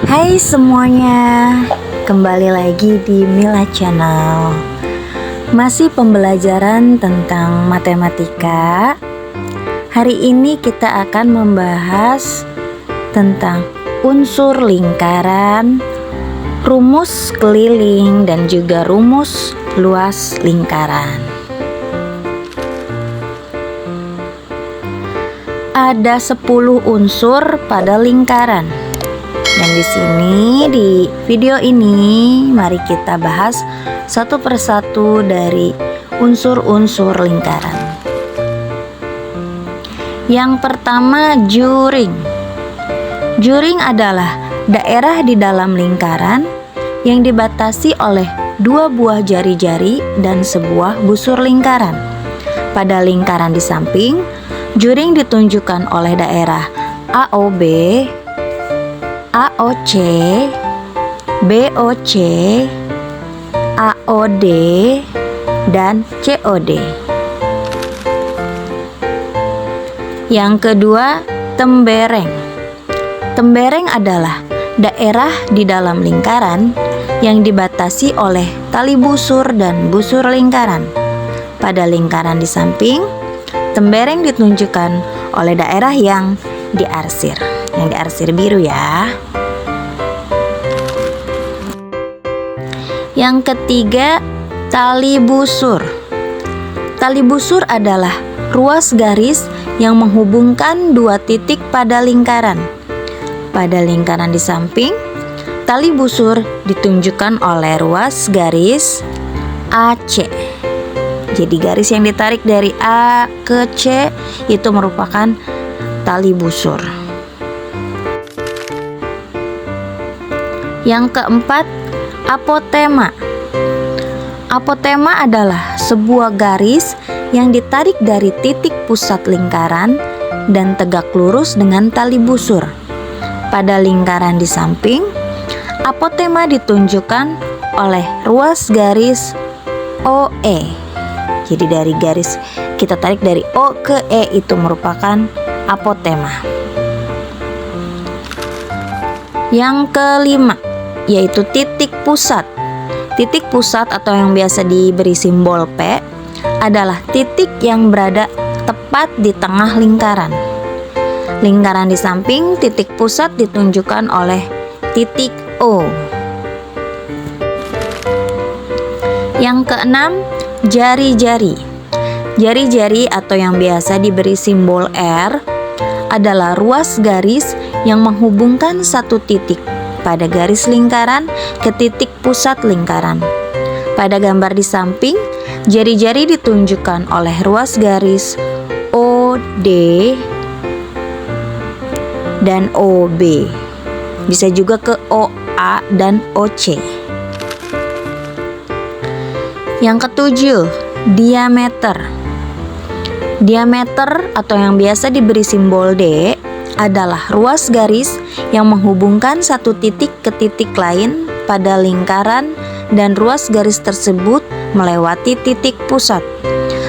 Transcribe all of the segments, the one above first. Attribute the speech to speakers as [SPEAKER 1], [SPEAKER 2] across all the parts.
[SPEAKER 1] Hai semuanya, kembali lagi di Mila Channel. Masih pembelajaran tentang matematika. Hari ini kita akan membahas tentang unsur lingkaran, rumus keliling, dan juga rumus luas lingkaran. Ada 10 unsur pada lingkaran. Dan di sini di video ini mari kita bahas satu persatu dari unsur-unsur lingkaran. Yang pertama, juring. Juring adalah daerah di dalam lingkaran yang dibatasi oleh dua buah jari-jari dan sebuah busur lingkaran. Pada lingkaran di samping, juring ditunjukkan oleh daerah AOB, AOC, BOC, AOD, dan COD. Yang kedua, tembereng. Tembereng adalah daerah di dalam lingkaran yang dibatasi oleh tali busur dan busur lingkaran. Pada lingkaran di samping, tembereng ditunjukkan oleh daerah yang diarsir biru ya. Yang ketiga, tali busur. Tali busur adalah ruas garis yang menghubungkan dua titik pada lingkaran. Pada lingkaran di samping, tali busur ditunjukkan oleh ruas garis AC. Jadi garis yang ditarik dari A ke C itu merupakan tali busur. Yang keempat, apotema. Apotema adalah sebuah garis yang ditarik dari titik pusat lingkaran dan tegak lurus dengan tali busur. Pada lingkaran di samping, apotema ditunjukkan oleh ruas garis OE. Jadi dari garis kita tarik dari O ke E itu merupakan apotema. Yang kelima, yaitu titik pusat. Titik pusat atau yang biasa diberi simbol P adalah titik yang berada tepat di tengah lingkaran. Lingkaran di samping titik pusat ditunjukkan oleh titik O. Yang keenam, jari-jari. Jari-jari atau yang biasa diberi simbol R adalah ruas garis yang menghubungkan satu titik pada garis lingkaran ke titik pusat lingkaran. Pada gambar di samping, jari-jari ditunjukkan oleh ruas garis OD dan OB. Bisa juga ke OA dan OC. Yang ketujuh, diameter. Diameter atau yang biasa diberi simbol D adalah ruas garis yang menghubungkan satu titik ke titik lain pada lingkaran dan ruas garis tersebut melewati titik pusat.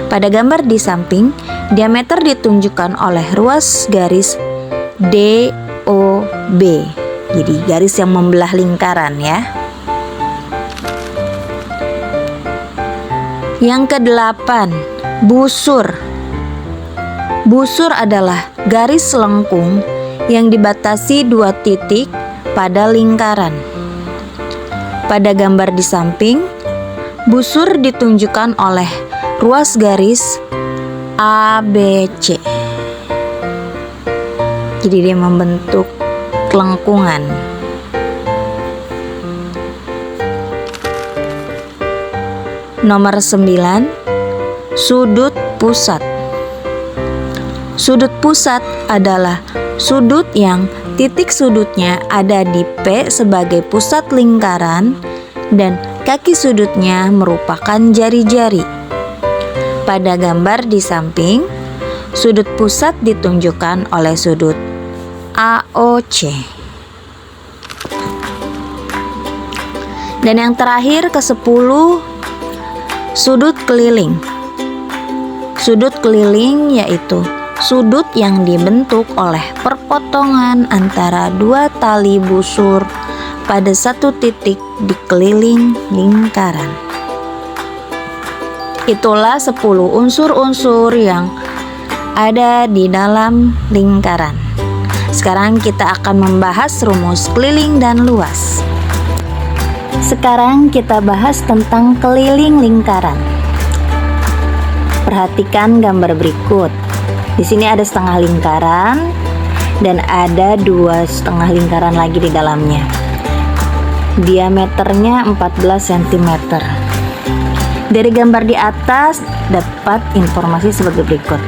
[SPEAKER 1] Pada gambar di samping, diameter ditunjukkan oleh ruas garis DOB. Jadi garis yang membelah lingkaran ya. Yang kedelapan, busur. Busur adalah garis lengkung yang dibatasi dua titik pada lingkaran. Pada gambar di samping, busur ditunjukkan oleh ruas garis ABC. Jadi dia membentuk lengkungan. Nomor 9, sudut pusat. Sudut pusat adalah sudut yang titik sudutnya ada di P sebagai pusat lingkaran dan kaki sudutnya merupakan jari-jari. Pada gambar di samping, sudut pusat ditunjukkan oleh sudut AOC. Dan yang terakhir ke-10, sudut keliling. Sudut keliling yaitu sudut yang dibentuk oleh perpotongan antara dua tali busur pada satu titik di keliling lingkaran. Itulah 10 unsur-unsur yang ada di dalam lingkaran. Sekarang kita akan membahas rumus keliling dan luas. Sekarang kita bahas tentang keliling lingkaran. Perhatikan gambar berikut. Di sini ada setengah lingkaran dan ada 2 setengah lingkaran lagi di dalamnya. Diameternya 14 cm. Dari gambar di atas dapat informasi sebagai berikut.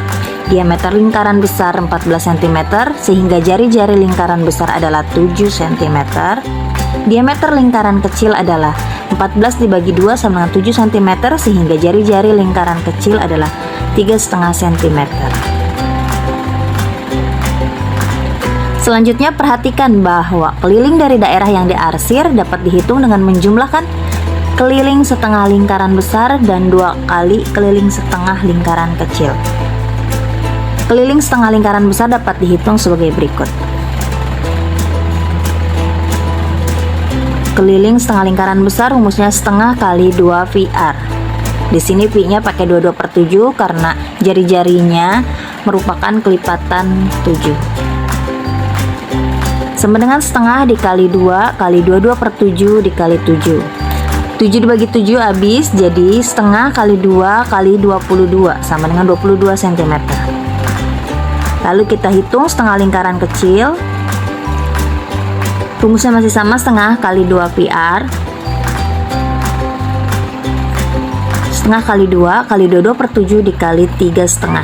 [SPEAKER 1] Diameter lingkaran besar 14 cm sehingga jari-jari lingkaran besar adalah 7 cm. Diameter lingkaran kecil adalah 14 dibagi 2 sama dengan 7 cm sehingga jari-jari lingkaran kecil adalah 3,5 cm. Selanjutnya perhatikan bahwa keliling dari daerah yang diarsir dapat dihitung dengan menjumlahkan keliling setengah lingkaran besar dan 2 kali keliling setengah lingkaran kecil. Keliling setengah lingkaran besar dapat dihitung sebagai berikut. Keliling setengah lingkaran besar rumusnya setengah kali 2 VR. Di sini V-nya pakai 22/7 karena jari-jarinya merupakan kelipatan 7. Sama dengan setengah dikali 2 kali 22/7 dikali 7. 7 dibagi 7 habis, jadi setengah kali 2 kali 22 sama dengan 22 cm. Lalu kita hitung setengah lingkaran kecil. Rumusnya masih sama, setengah kali 2 PR. Setengah kali 2 kali 22/7 dikali 3,5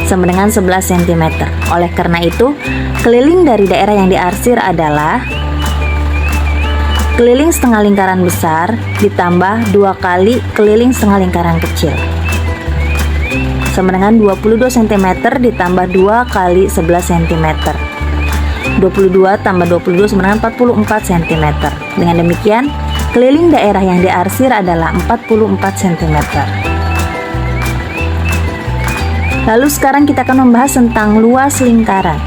[SPEAKER 1] sama dengan 11 cm. Oleh karena itu, keliling dari daerah yang diarsir adalah keliling setengah lingkaran besar ditambah 2 kali keliling setengah lingkaran kecil sama dengan 22 cm ditambah 2 kali 11 cm. 22 tambah 22 sama dengan 44 cm. Dengan demikian, keliling daerah yang diarsir adalah 44 cm. Lalu sekarang kita akan membahas tentang luas lingkaran.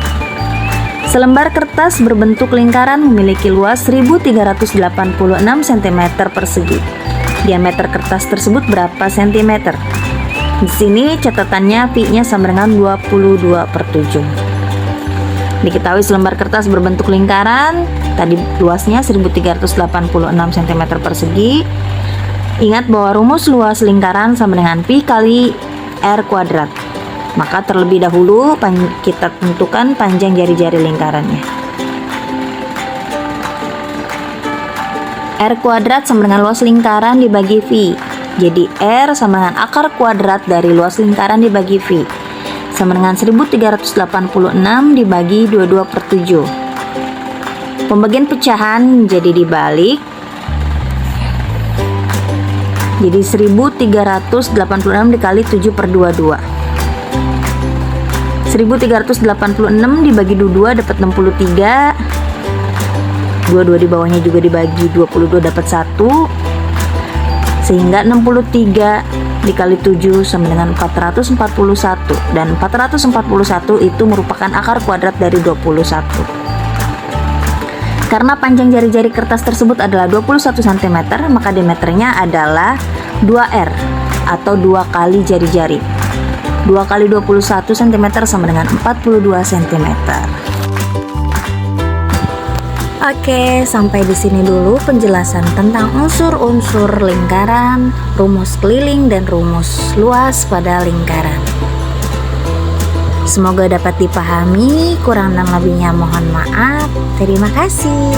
[SPEAKER 1] Selembar kertas berbentuk lingkaran memiliki luas 1386 cm persegi. Diameter kertas tersebut berapa cm? Di sini catatannya V-nya sama dengan 22/7. Diketahui selembar kertas berbentuk lingkaran, tadi luasnya 1386 cm persegi. Ingat bahwa rumus luas lingkaran sama dengan V kali R kuadrat. Maka terlebih dahulu kita tentukan panjang jari-jari lingkarannya. R kuadrat sama dengan luas lingkaran dibagi V. Jadi R sama dengan akar kuadrat dari luas lingkaran dibagi V. Sama dengan 1386 dibagi 22/7. Pembagian pecahan jadi dibalik. Jadi 1386 dikali 7/22. 1386 dibagi 22 dapat 63. 22 di bawahnya juga dibagi 22 dapat 1. Sehingga 63 dikali 7 sama dengan 441. Dan 441 itu merupakan akar kuadrat dari 21. Karena panjang jari-jari kertas tersebut adalah 21 cm, maka diameternya adalah 2R atau 2 kali jari-jari. 2 kali 21 cm sama dengan 42 cm. Oke, sampai di sini dulu penjelasan tentang unsur-unsur lingkaran, rumus keliling dan rumus luas pada lingkaran. Semoga dapat dipahami, kurang dan lebihnya mohon maaf. Terima kasih.